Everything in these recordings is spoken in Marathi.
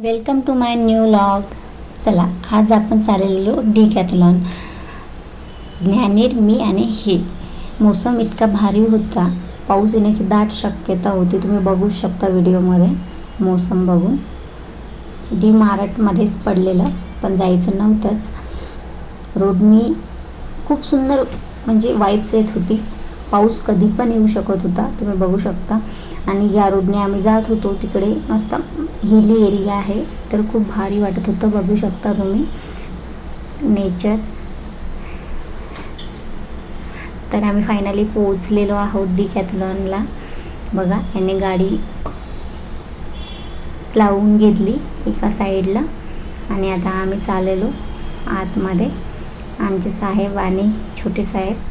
Welcome to my new vlog. चला, आज आपण चाललेलो डिकॅथलॉन. ज्ञानेर, मी आणि हे. मोसम इतका भारी होता, पाऊस येण्याची दाट शक्यता होती. तुम्ही बघू शकता व्हिडिओमध्ये मोसम बघून. मार्टमध्येच पडलेलं, पण जायचं नव्हतंच. रोडनी खूप सुंदर म्हणजे वाईब्स येत होती. पाऊस कधी पण येऊ शकत होता, तुम्ही बघू शकता. आणि ज्या रोडने आम्ही जात होतो तिकडे मस्त हिली एरिया आहे, तर खूप भारी वाटत होतं. बघू शकता तुम्ही नेचर. तर आम्ही फायनली पोहोचलेलो आहोत डिकॅथलॉनला. बघा, याने गाडी लावून घेतली एका साईडला आणि आता आम्ही चाललेलो आतमध्ये. आमचे साहेब आणि छोटे साहेब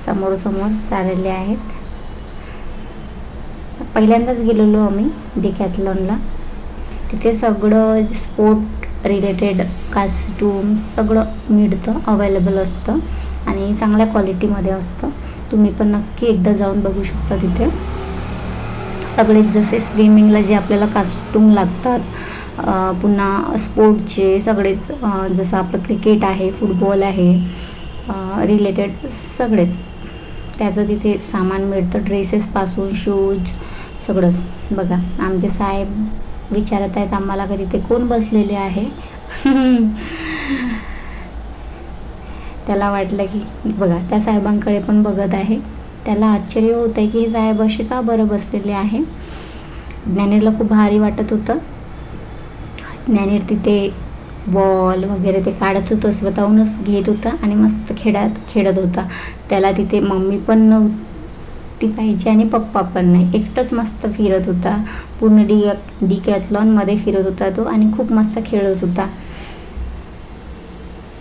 समोर चाललेले आहेत. पहिल्यांदाच गेलेलो आम्ही डिकॅथलॉनला. तिथे सगळं स्पोर्ट रिलेटेड कॉस्ट्यूम सगळं मिळतं, अवेलेबल असतं आणि चांगल्या क्वालिटीमध्ये असतं. तुम्ही पण नक्की एकदा जाऊन बघू शकता. तिथे सगळे जसे स्विमिंगला जे आपल्याला कॉस्ट्यूम लागतात, पुन्हा स्पोर्टचे सगळेच, जसं आपलं क्रिकेट आहे, फुटबॉल आहे, रिलेटेड सगळेच त्याचं तिथे सामान मिळतं. ड्रेसेसपासून शूज सगळंच. बघा, आमचे साहेब विचारत आहेत आम्हाला की तिथे कोण बसलेले आहे. त्याला वाटलं की बघा, त्या साहेबांकडे पण बघत आहे. त्याला आश्चर्य होतं आहे की हे साहेब असे का बरं बसलेले आहे. ज्ञानेरला खूप भारी वाटत होतं. ज्ञानेर तिथे बॉल वगैरे ते काढत होतं, स्वतःहूनच घेत होता आणि मस्त खेळत होता. त्याला तिथे मम्मी पण नव्हती पाहिजे आणि पप्पा पण नाही. एकटंच मस्त फिरत होता. पूर्ण डिकॅथलॉनमध्ये फिरत होता तो आणि खूप मस्त खेळत होता.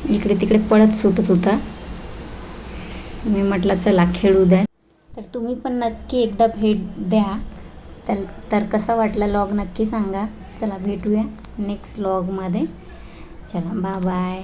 इकडे तिकडे पळत सुटत होता. मी म्हटलं चला खेळू द्या. तर तुम्ही पण नक्की एकदा भेट द्या. तर कसा वाटला व्लॉग नक्की सांगा. चला, भेटूया नेक्स्ट व्लॉगमध्ये. चला, बाय बाय.